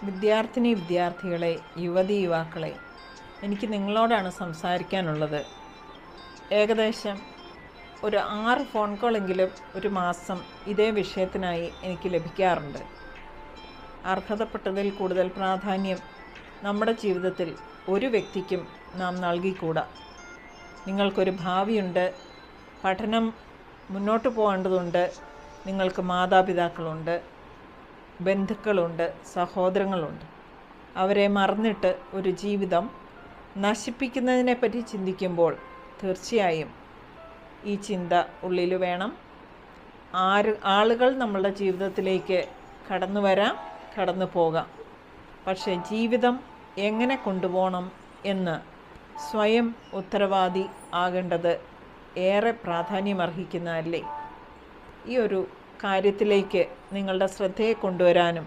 വിദ്യാർത്ഥികളെ, യുവതീ-യുവാക്കളെ, എനിക്ക് നിങ്ങളോടാണ് സംസാരിക്കാനുള്ളത്. ഏകദേശം ഒരു 6 ഫോൺ കോളെങ്കിലും ഒരു മാസം ഇതേ വിഷയത്തിനായി എനിക്ക് ലഭിക്കാറുണ്ട്. അർഹതപ്പെട്ടതിൽ കൂടുതൽ പ്രാധാന്യം നമ്മുടെ ജീവിതത്തിൽ ഒരു വ്യക്തിക്കും നാം നൽകിക്കൂടാ. നിങ്ങൾക്കൊരു ഭാവിയുണ്ട്, പഠനം മുന്നോട്ട് പോകേണ്ടതുണ്ട്, നിങ്ങൾക്ക് മാതാപിതാക്കളുണ്ട്, ബന്ധുക്കളുണ്ട്, സഹോദരങ്ങളുണ്ട്. അവരെ മറന്നിട്ട് ഒരു ജീവിതം നശിപ്പിക്കുന്നതിനെപ്പറ്റി ചിന്തിക്കുമ്പോൾ തീർച്ചയായും ഈ ചിന്ത ഉള്ളിൽ വേണം. ആളുകൾ നമ്മളുടെ ജീവിതത്തിലേക്ക് കടന്നു വരാം, കടന്നു പോകാം. പക്ഷേ ജീവിതം എങ്ങനെ കൊണ്ടുപോകണം എന്ന് സ്വയം ഉത്തരവാദി ആകേണ്ടത് ഏറെ പ്രാധാന്യമർഹിക്കുന്നതല്ലേ? ഈ ഒരു കാര്യത്തിലേക്ക് നിങ്ങളുടെ ശ്രദ്ധയെ കൊണ്ടുവരാനും